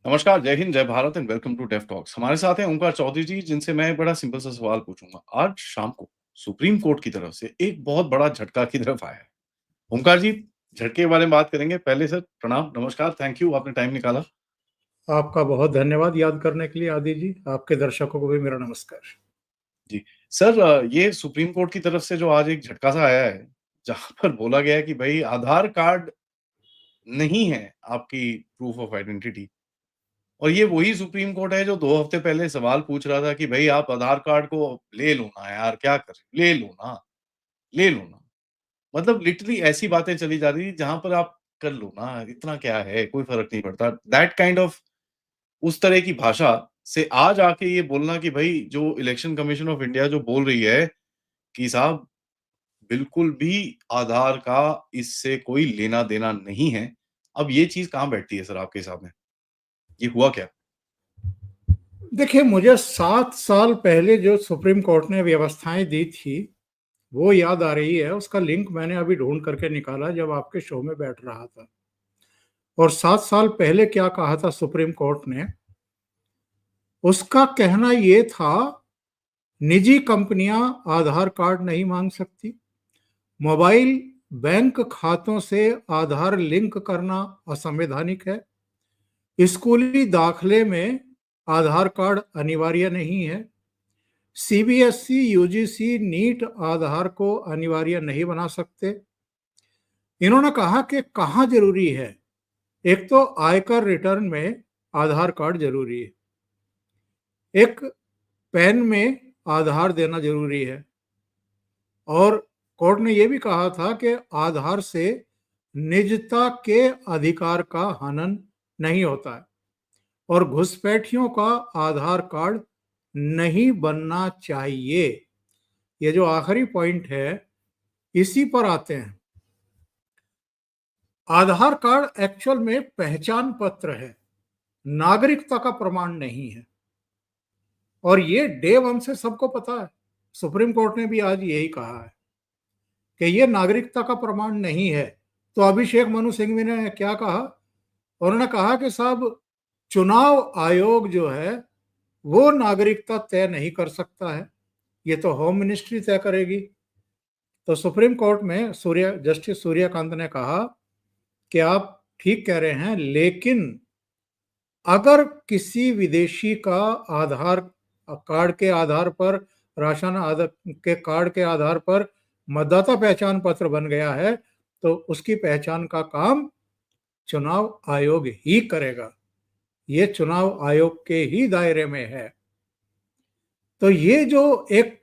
नमस्कार, जय हिंद, जय Bharat and welcome to deaf talks. हमारे साथ हैं ओंकार चौधरी जी, जिनसे मैं एक बड़ा सिंपल सा सवाल पूछूँगा। आज शाम को सुप्रीम कोर्ट की तरफ से एक बहुत बड़ा झटका की तरफ आया है। ओंकार जी, झटके के बारे में बात करेंगे। पहले सर प्रणाम, नमस्कार, थैंक यू आपने टाइम निकाला। आपका बहुत धन्यवाद याद करने के लिए आदि जी। आपके दर्शकों को भी मेरा नमस्कार। जी, सर ये सुप्रीम कोर्ट की तरफ से जो आज एक झटका सा आया है, जहाँ पर बोला गया है कि भई आधार कार्ड नहीं है आपकी प्रूफ ऑफ आइडेंटिटी। और ये वही सुप्रीम कोर्ट है जो 2 हफ्ते पहले सवाल पूछ रहा था कि भई आप आधार कार्ड को ले लो ना यार, क्या कर रहे हो? ले लो ना, ले लो ना। मतलब लिटरली ऐसी बातें चली जा रही थी जहाँ पर आप कर लो ना, इतना क्या है, कोई फ़र्क नहीं पड़ता। दैट काइंड ऑफ उस तरह की भाषा से आज आके ये बोलना कि भई जो इलेक्शन कमीशन ऑफ इंडिया जो बोल रही है कि साहब बिल्कुल भी आधार का इससे कोई लेना-देना नहीं है। अब ये चीज़ कहाँ बैठती है सर आपके हिसाब में? ये हुआ क्या? देखिए, मुझे 7 साल पहले जो सुप्रीम कोर्ट ने व्यवस्थाएं दी थी, वो याद आ रही है। उसका लिंक मैंने अभी ढूंढ करके निकाला जब आपके शो में बैठ रहा था। और 7 साल पहले क्या कहा था सुप्रीम कोर्ट ने? उसका कहना ये था, निजी कंपनियां आधार कार्ड नहीं मांग सकती, मोबाइल बैंक खातों से आधार लिंक करना असंवैधानिक है, स्कूली दाखिले में आधार कार्ड अनिवार्य नहीं है, सीबीएसई, यूजीसी, नीट आधार को अनिवार्य नहीं बना सकते। इन्होंने कहा कि कहाँ जरूरी है। एक तो आयकर रिटर्न में आधार कार्ड जरूरी है, एक पैन में आधार देना जरूरी है, और कोर्ट ने यह भी कहा था कि आधार से निजता के अधिकार का हनन नहीं होता है, और घुसपैठियों का आधार कार्ड नहीं बनना चाहिए। ये जो आखिरी पॉइंट है, इसी पर आते हैं। आधार कार्ड एक्चुअल में पहचान पत्र है, नागरिकता का प्रमाण नहीं है। और ये डे वन से सबको पता है। सुप्रीम कोर्ट ने भी आज यही कहा है कि ये नागरिकता का प्रमाण नहीं है। तो अभिषेक मनु सिंघवी ने क्या कहा? उन्होंने कहा कि साहब, चुनाव आयोग जो है वो नागरिकता तय नहीं कर सकता है, ये तो होम मिनिस्ट्री तय करेगी। तो सुप्रीम कोर्ट में जस्टिस सूर्यकांत ने कहा कि आप ठीक कह रहे हैं, लेकिन अगर किसी विदेशी का आधार कार्ड के आधार पर, राशन आधार के कार्ड के आधार पर मतदाता पहचान पत्र बन गया है, तो उसकी पहचान का काम चुनाव आयोग ही करेगा। ये चुनाव आयोग के ही दायरे में है। तो ये जो एक,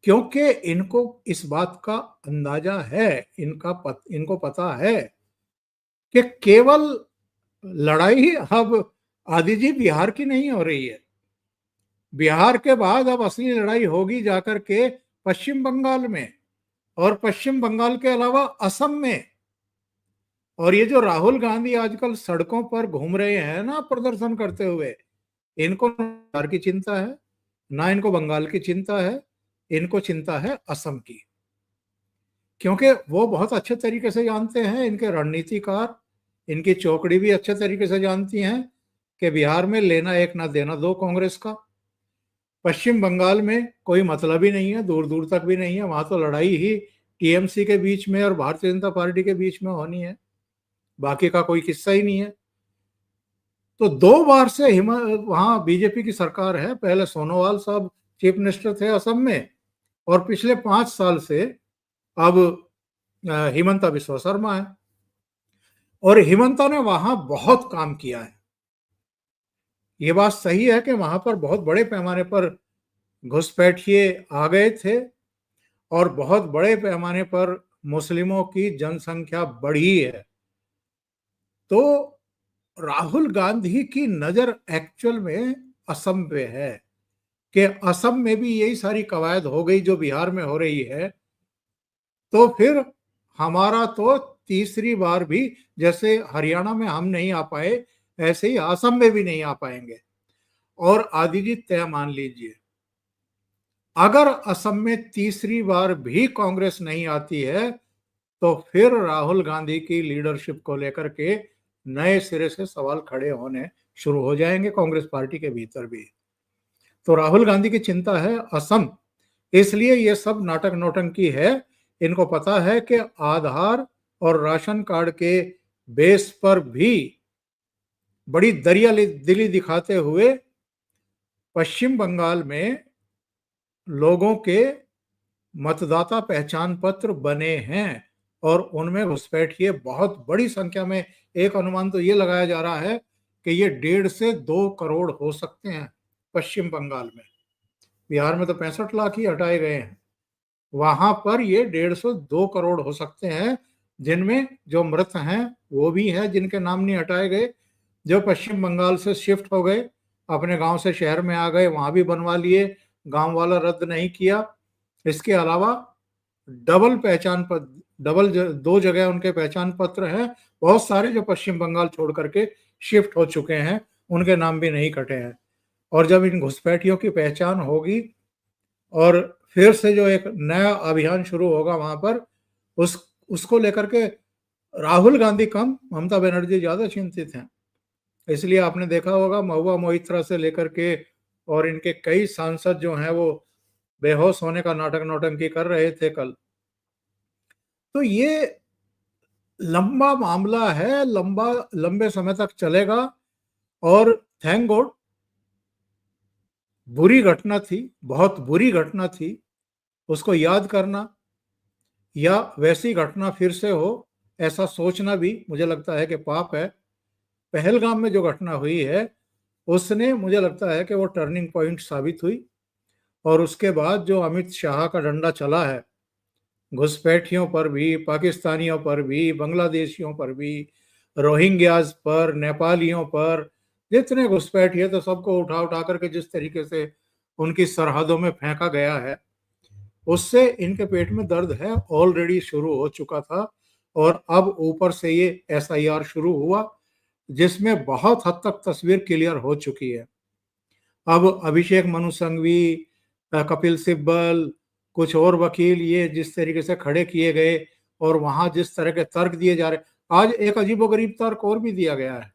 क्योंकि इनको इस बात का अंदाजा है, इनको पता है कि केवल लड़ाई अब आदि जी बिहार की नहीं हो रही है। बिहार के बाद अब असली लड़ाई होगी जाकर के पश्चिम बंगाल में, और पश्चिम बंगाल के अलावा असम में। और ये जो राहुल गांधी आजकल सड़कों पर घूम रहे हैं ना प्रदर्शन करते हुए, इनको ना बिहार की चिंता है, ना इनको बंगाल की चिंता है, इनको चिंता है असम की। क्योंकि वो बहुत अच्छे तरीके से जानते हैं, इनके रणनीतिकार, इनकी चौकड़ी भी अच्छे तरीके से जानती हैं कि बिहार में लेना एक ना देना दो कांग्रेस का। पश्चिम बंगाल में कोई मतलब ही नहीं है, दूर दूर तक भी नहीं है। वहां तो लड़ाई ही टीएमसी के बीच में और भारतीय जनता पार्टी के बीच में होनी है, बाकी का कोई किस्सा ही नहीं है। तो 2 बार से वहां बीजेपी की सरकार है। पहले सोनोवाल साहब चीफ मिनिस्टर थे असम में, और पिछले 5 साल से अब हिमंता बिस्वा शर्मा है। और हिमंता ने वहां बहुत काम किया है। ये बात सही है कि वहां पर बहुत बड़े पैमाने पर घुसपैठिए आ गए थे, और बहुत बड़े पैमाने पर मुस्लिमों की जनसंख्या बढ़ी है। तो राहुल गांधी की नजर एक्चुअल में असम पे है कि असम में भी यही सारी कवायद हो गई जो बिहार में हो रही है, तो फिर हमारा तो तीसरी बार भी, जैसे हरियाणा में हम नहीं आ पाए, ऐसे ही असम में भी नहीं आ पाएंगे। और आदि जी तय मान लीजिए, अगर असम में तीसरी बार भी कांग्रेस नहीं आती है, तो फिर राहुल गांधी की लीडरशिप को लेकर के नए सिरे से सवाल खड़े होने शुरू हो जाएंगे कांग्रेस पार्टी के भीतर भी। तो राहुल गांधी की चिंता है असम, इसलिए ये सब नाटक नौटंकी है। इनको पता है कि आधार और राशन कार्ड के बेस पर भी बड़ी दरिया दिली दिखाते हुए पश्चिम बंगाल में लोगों के मतदाता पहचान पत्र बने हैं और उनमें घुसपैठिए बहुत बड़ी संख्या में। एक अनुमान तो ये लगाया जा रहा है कि ये 1.5 से 2 करोड़ हो सकते हैं पश्चिम बंगाल में। बिहार में तो 65 लाख ही हटाए गए हैं, वहां पर ये 150-2 करोड़ हो सकते हैं, जिनमें जो मृत हैं वो भी हैं जिनके नाम नहीं हटाए गए, जो पश्चिम बंगाल से शिफ्ट हो गए, अपने गांव से शहर में आ गए, वहां भी बनवा लिए, गांव वाला रद्द नहीं किया। इसके अलावा डबल पहचान पत्र, डबल 2 जगह उनके पहचान पत्र हैं, बहुत सारे जो पश्चिम बंगाल छोड़ करके शिफ्ट हो चुके हैं, उनके नाम भी नहीं कटे हैं। और जब इन घुसपैठियों की पहचान होगी और फिर से जो एक नया अभियान शुरू होगा वहां पर, उसको लेकर के राहुल गांधी कम, ममता बनर्जी ज्यादा चिंतित हैं। इसलिए आपने देखा होगा महुआ मोइत्रा से लेकर के और इनके कई सांसद जो हैं वो बेहोश होने का नाटक नौटंकी कर रहे थे कल। तो ये लंबा मामला है, लंबे समय तक चलेगा। और थैंक गॉड, बुरी घटना थी, बहुत बुरी घटना थी, उसको याद करना या वैसी घटना फिर से हो ऐसा सोचना भी मुझे लगता है कि पाप है। पहलगाम में जो घटना हुई है उसने, मुझे लगता है कि वो टर्निंग पॉइंट साबित हुई। और उसके बाद जो अमित शाह का डंडा चला है घुसपैठियों पर भी, पाकिस्तानियों पर भी, बांग्लादेशियों पर भी, रोहिंग्याज पर, नेपालियों पर, जितने घुसपैठिए तो सबको उठा उठा करके जिस तरीके से उनकी सरहदों में फेंका गया है, उससे इनके पेट में दर्द है, ऑलरेडी शुरू हो चुका था। और अब ऊपर से ये एसआईआर शुरू हुआ जिसमें बहुत हद तक तस्वीर क्लियर हो चुकी है। अब अभिषेक मनु संघवी, कपिल सिब्बल, कुछ और वकील, ये जिस तरीके से खड़े किए गए और वहां जिस तरह के तर्क दिए जा रहे, आज एक अजीबोगरीब तर्क और भी दिया गया है।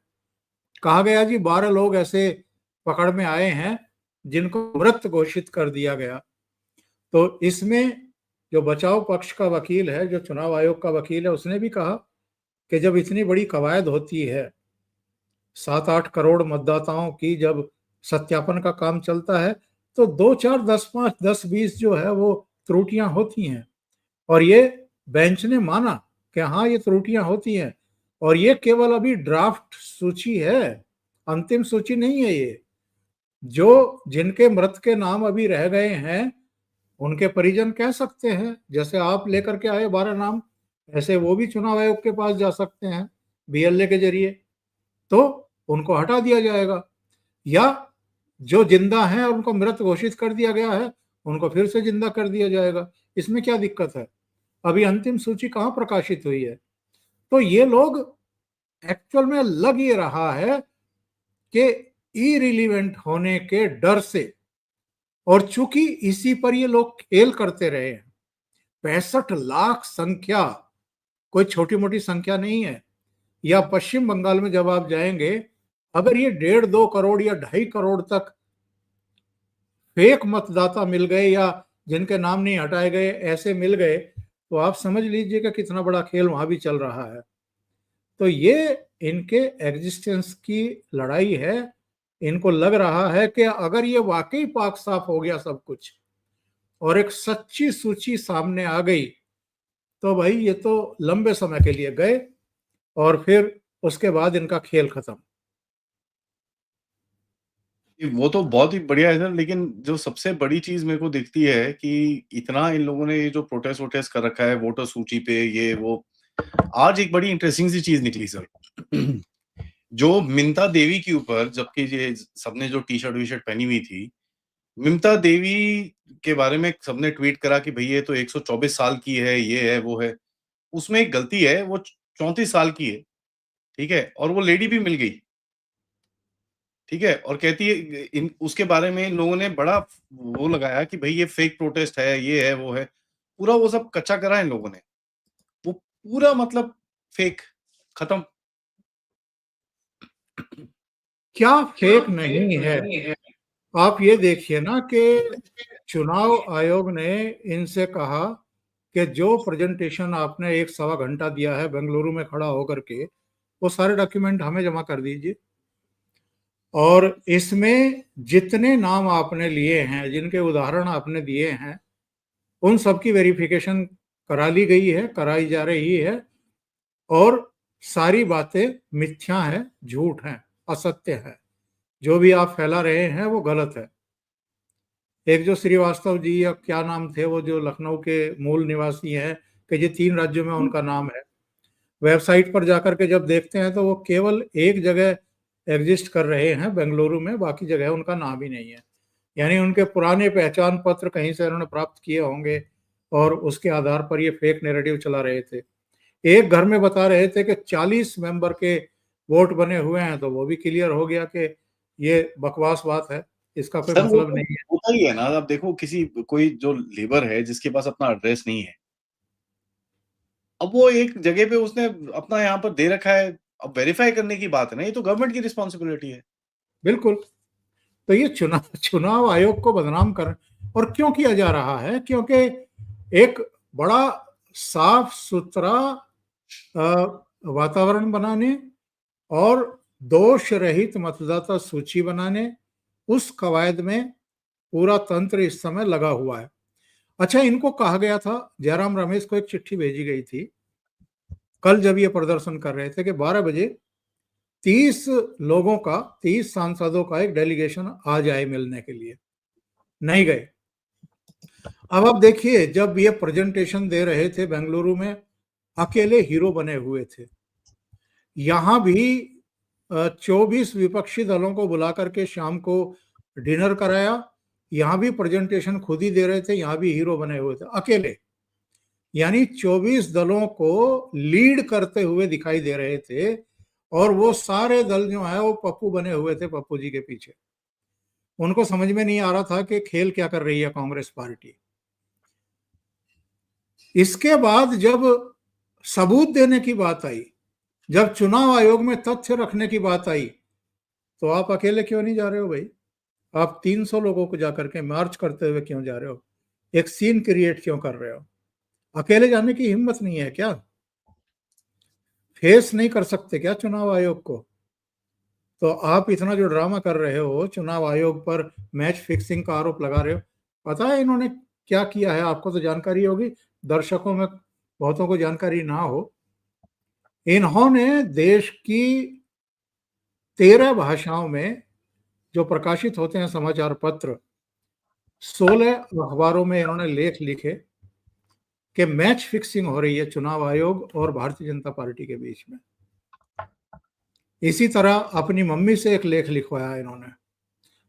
कहा गया जी 12 लोग ऐसे पकड़ में आए हैं जिनको मृत घोषित कर दिया गया। तो इसमें जो बचाव पक्ष का वकील है, जो चुनाव आयोग का वकील है, उसने भी कहा कि जब इतनी बड़ी कवायद होती है, 7-8 करोड़ मतदाताओं की जब सत्यापन का काम चलता है, तो 2-4, 10-5, 10-20 जो है वो त्रुटियां होती हैं। और ये बेंच ने माना कि हाँ ये त्रुटियां होती हैं, और ये केवल अभी ड्राफ्ट सूची है, अंतिम सूची नहीं है ये। जो जिनके मृत के नाम अभी रह गए हैं उनके परिजन कह सकते हैं, जैसे आप लेकर के आए 12 नाम, ऐसे वो भी चुनाव आयोग के पास जा सकते हैं बीएलए के जरिए, तो उनको हटा दिया जाएगा। या जो जिंदा हैं और उनको मृत घोषित कर दिया गया है उनको फिर से जिंदा कर दिया जाएगा। इसमें क्या दिक्कत है? अभी अंतिम सूची कहाँ प्रकाशित हुई है? तो ये लोग एक्चुअल में लग ये रहा है कि इरिलीवेंट होने के डर से, और चूंकि इसी पर ये लोग खेल करते रहे हैं, 65 लाख संख्या कोई छोटी मोटी संख्या नहीं है। या पश्चिम बंगाल में जब आप जाएंगे, अगर ये 1.5-2 करोड़ या 2.5 करोड़ तक फेक मतदाता मिल गए या जिनके नाम नहीं हटाए गए ऐसे मिल गए, तो आप समझ लीजिए कि कितना बड़ा खेल वहां भी चल रहा है। तो ये इनके एग्जिस्टेंस की लड़ाई है। इनको लग रहा है कि अगर ये वाकई पाक साफ हो गया सब कुछ और एक सच्ची सूची सामने आ गई, तो भाई ये तो लंबे समय के लिए गए और फिर उसके बाद इनका खेल खत्म। वो तो बहुत ही बढ़िया है सर, लेकिन जो सबसे बड़ी चीज़ मेरे को दिखती है कि इतना इन लोगों ने ये जो प्रोटेस्ट वोटेस्ट कर रखा है वोटर सूची पे ये वो, आज एक बड़ी इंटरेस्टिंग सी चीज़ निकली सर। जो मिंता देवी के ऊपर, जबकि ये सबने जो टी-शर्ट वी-शर्ट पहनी हुई थी, मिंता देवी के बारे में सबने ट्वीट करा कि भई ये तो 124 साल की है, ये है, वो है। उसमें एक गलती है, वो 34 साल की है, ठीक है? और वो लेडी भी मिल गई। ठीक है? और कहती है इन उसके बारे में इन लोगों ने बड़ा वो लगाया कि भई ये फेक प्रोटेस्ट है, ये है, वो है। पूरा वो सब कच्चा करा इन लोगों ने। वो पूरा मतलब फेक, खत्म। क्या फेक नहीं है? आप ये देखिए ना कि चुनाव आयोग ने इनसे कहा कि जो प्रेजेंटेशन आपने 1 सवा घंटा दिया है बेंगलुरु में खड़ा होकर के, वो सारे डॉक्यूमेंट हमें जमा कर दीजिए। और इसमें जितने नाम आपने लिए हैं, जिनके उदाहरण आपने दिए हैं, उन सब की वेरिफिकेशन करा ली गई है, कराई जा रही है और सारी बातें मिथ्या हैं, झूठ हैं, असत्य है। जो भी आप फैला रहे हैं वो गलत है। एक जो श्रीवास्तव जी या क्या नाम थे, वो जो लखनऊ के मूल निवासी हैं, कि ये 3 राज्यों में उनका नाम है। वेबसाइट पर जाकर के जब देखते हैं तो वो केवल एक जगह एग्जिस्ट कर रहे हैं बेंगलुरु में, बाकी जगह उनका नाम ही नहीं है। यानी उनके पुराने पहचान पत्र कहीं से उन्होंने प्राप्त किए होंगे और उसके आधार पर ये फेक नैरेटिव चला रहे थे। एक घर में बता रहे थे कि 40 मेंबर के वोट बने हुए हैं, तो वो भी क्लियर हो गया कि ये बकवास बात है, इसका कोई सर वो मतलब तो नहीं है। होता ही है ना, अब देखो किसी कोई जो लेबर है जिसके पास अपना एड्रेस नहीं है, अब वो एक जगह पे उसने अपना यहाँ पर दे रखा है, अब वेरीफाई करने की बात है ना, ये तो गवर्नमेंट की रिस्पॉन्सिबिलिटी है। बिल्कुल। तो ये चुनाव चुनाव आयोग को बदनाम कर और क्यों किया जा रहा है? क्योंकि एक बड़ा साफ सुथरा वातावरण बनाने और दोष रहित मतदाता सूची बनाने, उस कवायद में पूरा तंत्र इस समय लगा हुआ है। अच्छा, इनको कहा गया था, जयराम रमेश को एक चिट्ठी भेजी गई थी कल जब ये प्रदर्शन कर रहे थे कि 12 बजे 30 लोगों का, 30 सांसदों का एक डेलीगेशन आ जाए मिलने के लिए। नहीं गए। अब आप देखिए, जब ये प्रेजेंटेशन दे रहे थे बेंगलुरु में, अकेले हीरो बने हुए थे। यहां भी 24 विपक्षी दलों को बुला करके शाम को डिनर कराया। यहां भी प्रेजेंटेशन खुद ही दे रहे थे, यहां भी हीरो बने हुए थे अकेले। यानी 24 दलों को लीड करते हुए दिखाई दे रहे थे और वो सारे दल जो है वो पप्पू बने हुए थे, पप्पू जी के पीछे। उनको समझ में नहीं आ रहा था कि खेल क्या कर रही है कांग्रेस पार्टी। इसके बाद जब सबूत देने की बात आई, जब चुनाव आयोग में तथ्य रखने की बात आई, तो आप अकेले क्यों नहीं जा रहे हो भाई? आप 300 लोगों को जाकर के मार्च करते हुए क्यों जा रहे हो? एक सीन क्रिएट क्यों कर रहे हो? अकेले जाने की हिम्मत नहीं है क्या? फेस नहीं कर सकते क्या चुनाव आयोग को? तो आप इतना जो ड्रामा कर रहे हो, चुनाव आयोग पर मैच फिक्सिंग का आरोप लगा रहे हो, पता है इन्होंने क्या किया है? आपको तो जानकारी होगी, दर्शकों में बहुतों को जानकारी ना हो। इन्होंने देश की 13 भाषाओं में जो प्रकाशित होते हैं समाचार पत्र, 16 अखबारों में इन्होंने लेख लिखे कि मैच फिक्सिंग हो रही है चुनाव आयोग और भारतीय जनता पार्टी के बीच में। इसी तरह अपनी मम्मी से एक लेख लिखवाया इन्होंने,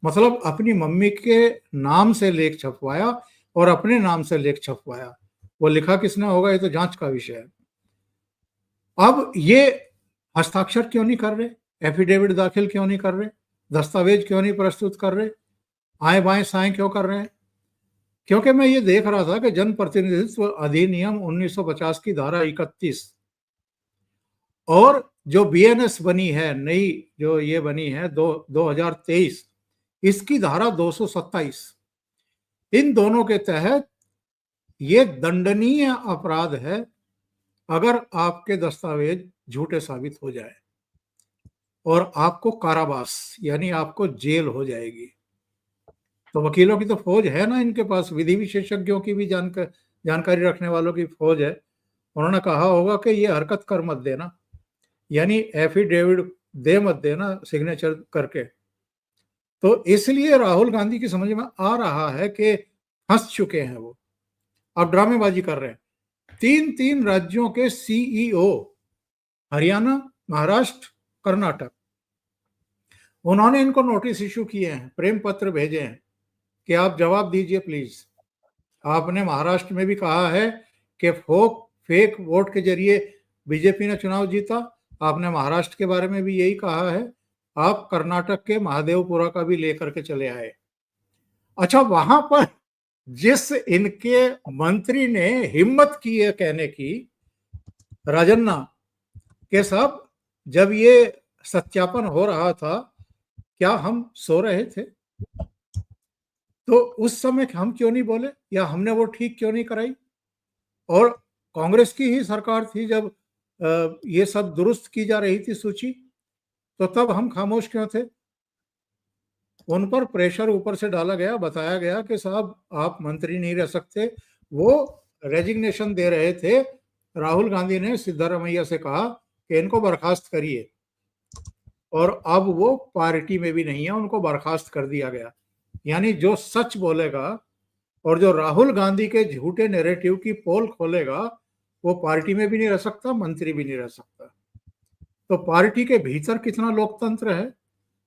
मतलब अपनी मम्मी के नाम से लेख छपवाया और अपने नाम से लेख छपवाया। वो लिखा किसने होगा, ये तो जांच का विषय है। अब ये हस्ताक्षर क्यों नहीं कर रहे, एफिडेविट दाखिल क्यों नहीं कर रहे, दस्तावेज क्यों नहीं प्रस्तुत कर रहे, आए बाएं साएं क्यों कर रहे हैं? क्योंकि मैं ये देख रहा था कि जन प्रतिनिधित्व अधिनियम 1950 की धारा 31 और जो बीएनएस बनी है, नई जो ये बनी है 2023, इसकी धारा 227, इन दोनों के तहत ये दंडनीय अपराध है अगर आपके दस्तावेज झूठे साबित हो जाए और आपको कारावास यानी आपको जेल हो जाएगी। तो वकीलों की तो फौज है ना इनके पास, विधि विशेषज्ञों की भी जानकारी रखने वालों की फौज है। उन्होंने कहा होगा कि ये हरकत कर मत देना, यानी एफिडेविट दे मत देना सिग्नेचर करके। तो इसलिए राहुल गांधी की समझ में आ रहा है कि फंस चुके हैं वो, अब ड्रामेबाजी कर रहे हैं। 3 राज्यों के सीईओ, हरियाणा, महाराष्ट्र, कर्नाटक, उन्होंने इनको नोटिस इशू किए हैं, प्रेम पत्र भेजे हैं कि आप जवाब दीजिए प्लीज। आपने महाराष्ट्र में भी कहा है कि फेक वोट के जरिए बीजेपी ने चुनाव जीता, आपने महाराष्ट्र के बारे में भी यही कहा है। आप कर्नाटक के महादेवपुरा का भी लेकर के चले आए। अच्छा, वहां पर जिस इनके मंत्री ने हिम्मत की है कहने की, राजन्ना के साहब, जब ये सत्यापन हो रहा था क्या हम सो रहे थे? तो उस समय हम क्यों नहीं बोले, या हमने वो ठीक क्यों नहीं कराई? और कांग्रेस की ही सरकार थी जब ये सब दुरुस्त की जा रही थी सूची, तो तब हम खामोश क्यों थे? उन पर प्रेशर ऊपर से डाला गया, बताया गया कि साहब आप मंत्री नहीं रह सकते। वो रेजिग्नेशन दे रहे थे। राहुल गांधी ने सिद्धारमैया से कहा कि इनको बर्खास्त करिए, और अब वो पार्टी में भी नहीं है, उनको बर्खास्त कर दिया गया। यानी जो सच बोलेगा और जो राहुल गांधी के झूठे नैरेटिव की पोल खोलेगा, वो पार्टी में भी नहीं रह सकता, मंत्री भी नहीं रह सकता। तो पार्टी के भीतर कितना लोकतंत्र है,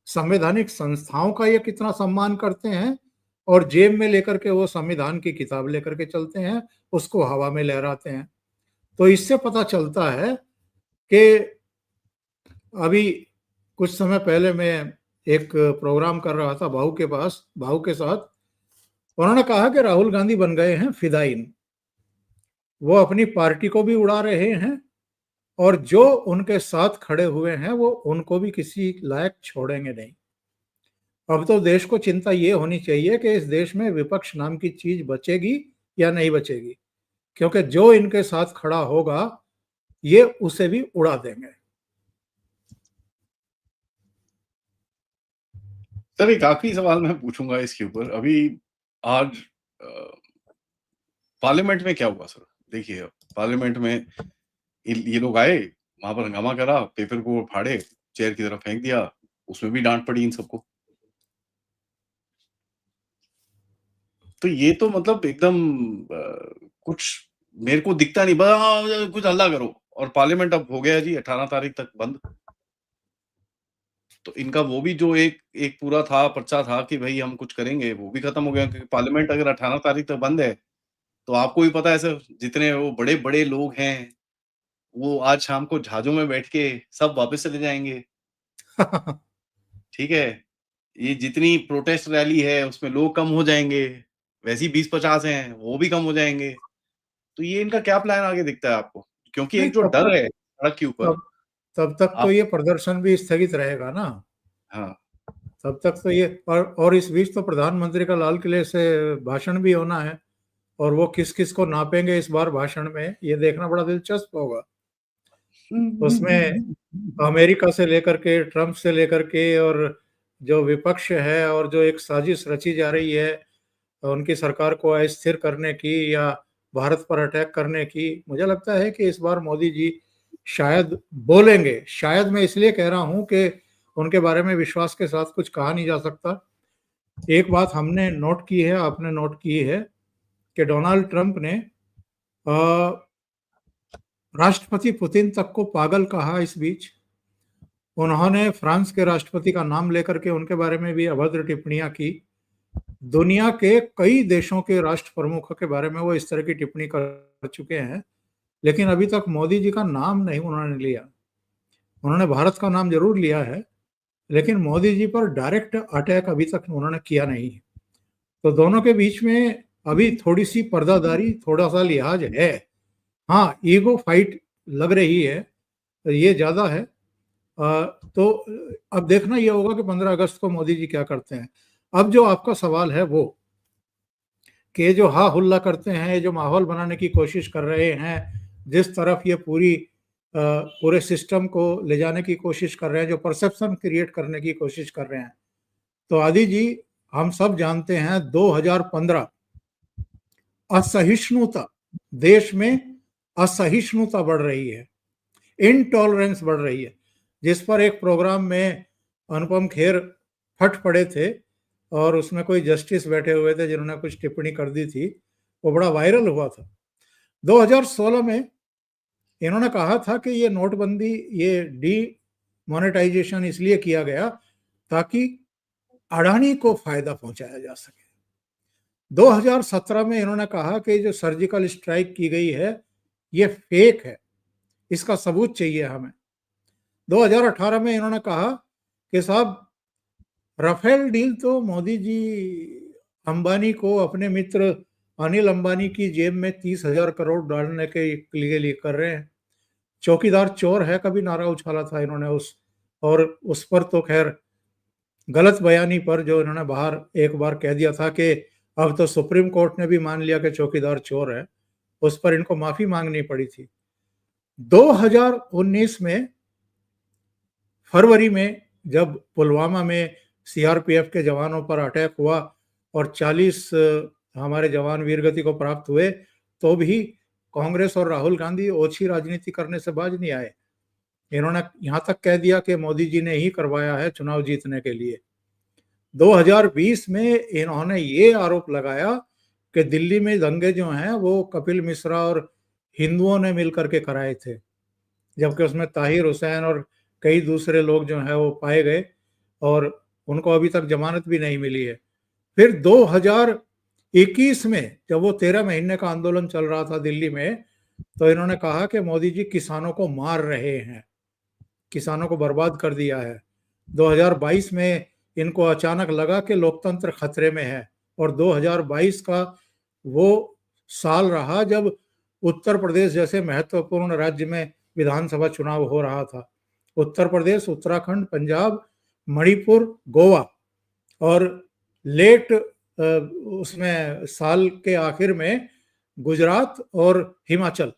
संवैधानिक संस्थाओं का ये कितना सम्मान करते हैं, और जेब में लेकर के वो संविधान की किताब लेकर के चलते हैं, उसको हवा में लहराते हैं। तो इससे पता चलता है कि अभी कुछ समय पहले मैं एक प्रोग्राम कर रहा था भाऊ के साथ। उन्होंने कहा कि राहुल गांधी बन गए हैं फिदाइन। वो अपनी पार्टी को भी उड़ा रहे हैं, और जो उनके साथ खड़े हुए हैं वो उनको भी किसी लायक छोड़ेंगे नहीं। अब तो देश को चिंता ये होनी चाहिए कि इस देश में विपक्ष नाम की चीज बचेगी या नहीं बचेगी, क्योंकि जो इनके साथ खड़ा होगा ये उसे भी उड़ा देंगे। सर एक आखिरी सवाल मैं पूछूंगा इसके ऊपर। अभी आज पार्लियामेंट में क्या हुआ सर? देखिए पार्लियामेंट में ये लोग आए, वहां पर हंगामा करा, पेपर को फाड़े, चेयर की तरफ फेंक दिया, उसमें भी डांट पड़ी इन सबको। तो ये तो मतलब एकदम कुछ मेरे को दिखता नहीं, बस कुछ हल्ला करो, और पार्लियामेंट अब हो गया जी 18 तारीख तक बंद। तो इनका वो भी जो एक एक पूरा था, पर्चा था कि भई हम कुछ करेंगे, वो भी खत्म हो गया, क्योंकि पार्लियामेंट अगर 18 तारीख तक बंद है, तो आपको भी पता है सर, जितने वो बड़े-बड़े लोग हैं, वो आज शाम को जहाज़ों में बैठ के सब वापस चले जाएँगे, ठीक है? ये जितनी प्रोटेस्ट रैली है, उसमें लोग कम हो जाएँगे, वैसे ही 20-50 हैं, वो भी कम हो जाएँगे। तो ये इनका क्या प्लान आगे दिखता है आपको? क्योंकि नहीं, एक जो डर है सड़क के ऊपर, तब तब तक तो आप ये प्रदर्शन भी स्थगित रहेगा ना। हाँ, तब तक तो ये, और इस बीच तो प्रधानमंत्री का लाल किले से भाषण भी होना है, और वो किस किस को नापेंगे इस बार भाषण में, ये देखना बड़ा दिलचस्प होगा। उसमें अमेरिका से लेकर के, ट्रंप से लेकर के, और जो विपक्ष है, और जो एक साजिश रची जा रही है उनकी सरकार को अस्थिर करने की या भारत पर अटैक करने की, मुझे लगता है कि इस बार मोदी जी शायद बोलेंगे। शायद मैं इसलिए कह रहा हूं कि उनके बारे में विश्वास के साथ कुछ कहा नहीं जा सकता। एक बात हमने नोट की है, आपने नोट की है, कि डोनाल्ड ट्रंप ने राष्ट्रपति पुतिन तक को पागल कहा इस बीच। उन्होंने फ्रांस के राष्ट्रपति का नाम लेकर के उनके बारे में भी अभद्र टिप्पणियां की। दुनिया के कई देशों के राष्ट्र प्रमुखों के बारे में वो इस तरह की टिप्पणी कर चुके हैं, लेकिन अभी तक मोदी जी का नाम नहीं उन्होंने लिया। उन्होंने भारत का नाम जरूर लिया है, लेकिन मोदी जी पर डायरेक्ट अटैक अभी तक उन्होंने किया नहीं। तो दोनों के बीच में अभी थोड़ी सी पर्दादारी, थोड़ा सा लिहाज है। हाँ, ईगो फाइट लग रही है, तो ये ज्यादा है। तो अब देखना ये होगा कि 15 अगस्त को मोदी जी क्या करते हैं। अब जो आपका सवाल है वो, कि ये जो हा हुल्ला करते हैं, ये जो माहौल बनाने की कोशिश कर रहे हैं, जिस तरफ ये पूरे सिस्टम को ले जाने की कोशिश कर रहे हैं, जो परसेप्शन क्रिएट करने की कोशिश कर रहे हैं, तो आदि जी हम सब जानते हैं 2015 असहिष्णुता, देश में असहिष्णुता बढ़ रही है, इनटॉलरेंस बढ़ रही है, जिस पर एक प्रोग्राम में अनुपम खेर फट पड़े थे, और उसमें कोई जस्टिस बैठे हुए थे जिन्होंने कुछ टिप्पणी कर दी थी, वो बड़ा वायरल हुआ था। 2016 में इन्होंने कहा था कि ये नोटबंदी, ये डी मोनेटाइजेशन इसलिए किया गया ताकि अडानी को फायदा पहुंचाया जा सके। 2017 में इन्होंने कहा कि जो सर्जिकल स्ट्राइक की गई है ये फेक है, इसका सबूत चाहिए हमें। 2018 में इन्होंने कहा कि साहब राफेल डील तो मोदी जी अंबानी को, अपने मित्र अनिल अंबानी की जेब में 30,000 करोड़ डालने के लिए कर रहे हैं। चौकीदार चोर है कभी नारा उछाला था इन्होंने, और उस पर तो खैर गलत बयानी पर जो इन्होंने बाहर एक बार कह दिया था कि अब तो सुप्रीम कोर्ट ने भी मान लिया कि चौकीदार चोर है, उस पर इनको माफी मांगनी पड़ी थी। 2019 में फरवरी में जब पुलवामा में सीआरपीएफ के जवानों पर अटैक हुआ और 40 हमारे जवान वीरगति को प्राप्त हुए, तो भी कांग्रेस और राहुल गांधी ओछी राजनीति करने से बाज नहीं आए। इन्होंने यहां तक कह दिया कि मोदी जी ने ही करवाया है चुनाव जीतने के लिए। 2020 में इन्होंने ये आरोप लगाया कि दिल्ली में दंगे जो हैं वो कपिल मिश्रा और हिंदुओं ने मिलकर के कराए थे, जबकि उसमें ताहिर हुसैन और कई दूसरे लोग जो हैं वो पाए गए और उनको अभी तक जमानत भी नहीं मिली है। फिर 2021 में जब वो 13 महीने का आंदोलन चल रहा था दिल्ली में, तो इन्होंने कहा कि मोदी जी किसानों को मार रहे हैं, किसानों को बर्बाद कर दिया है। 2022 में इनको अचानक लगा कि लोकतंत्र खतरे में है और 2022 का वो साल रहा जब उत्तर प्रदेश जैसे महत्वपूर्ण राज्य में विधानसभा चुनाव हो रहा था। उत्तर प्रदेश, उत्तराखंड, पंजाब, मणिपुर, गोवा और लेट उसमें साल के आखिर में गुजरात और हिमाचल,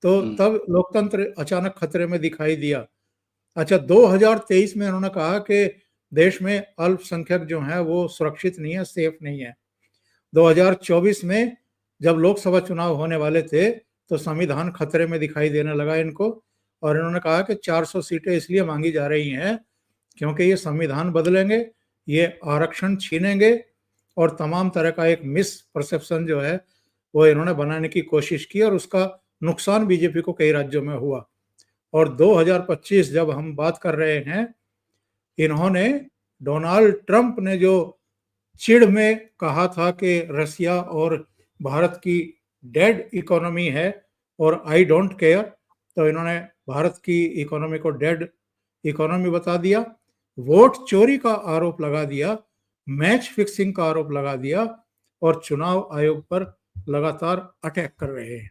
तो तब लोकतंत्र अचानक खतरे में दिखाई दिया। अच्छा, 2023 में उन्होंने कहा कि देश में अल्पसंख्यक जो है वो सुरक्षित नहीं है, सेफ नहीं है। 2024 में जब लोकसभा चुनाव होने वाले थे तो संविधान खतरे में दिखाई देने लगा इनको, और इन्होंने कहा कि 400 सीटें इसलिए मांगी जा रही हैं क्योंकि ये संविधान बदलेंगे, ये आरक्षण छीनेंगे और तमाम तरह का एक मिस परसेप्शन जो है वो इन्होंने बनाने की कोशिश की और उसका नुकसान बीजेपी को कई राज्यों में हुआ। और 2025 जब हम बात कर रहे हैं, इन्होंने डोनाल्ड ट्रंप ने जो चिढ़ में कहा था कि रसिया और भारत की डेड इकोनॉमी है और आई डोंट केयर, तो इन्होंने भारत की इकोनॉमी को डेड इकोनॉमी बता दिया। वोट चोरी का आरोप लगा दिया, मैच फिक्सिंग का आरोप लगा दिया और चुनाव आयोग पर लगातार अटैक कर रहे हैं।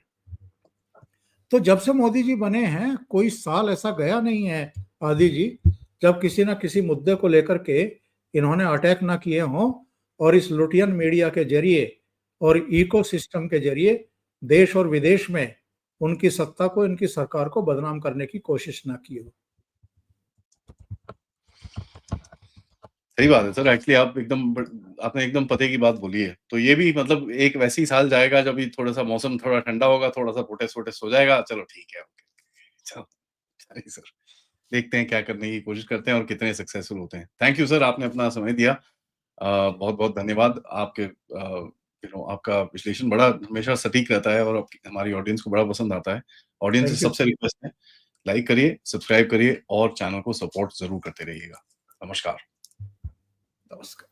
तो जब से मोदी जी बने हैं कोई साल ऐसा गया नहीं है आदि जी जब किसी ना किसी मुद्दे को लेकर के इन्होंने अटैक ना किए हों और इस लुटियन मीडिया के जरिए और इकोसिस्टम के जरिए देश और विदेश में उनकी सत्ता को, इनकी सरकार को बदनाम करने की कोशिश ना की हो। सही बात है सर। एक्चुअली आपने एकदम पते की बात बोली है। तो ये भी मतलब एक वैसी साल जाएगा जब ये थोड़ा-सा मौसम थोड़ा ठंडा होगा, थोड़ा-सा प्रोटेस्ट-वोटेस्ट हो जाएगा, चलो ठीक है, ओके। चलो, सही सर। देखते हैं क्या करने की कोशिश करते हैं और कितने सक्सेसफुल होते हैं। थैंक यू सर, आपने अपना समय दिया। बहुत-बहुत धन्यवाद। आपका विश्लेषण बड़ा हमेशा सटीक रहता है और आपकी हमारी ऑडियंस को बड़ा पसंद आता है। ऑडियंस से थैंक यू। सबसे रिक्वेस्ट है, लाइक करिए, सब्सक्राइब करिए और चैनल को सपोर्ट ज़रूर करते रहिएगा। नमस्कार। नमस्कार।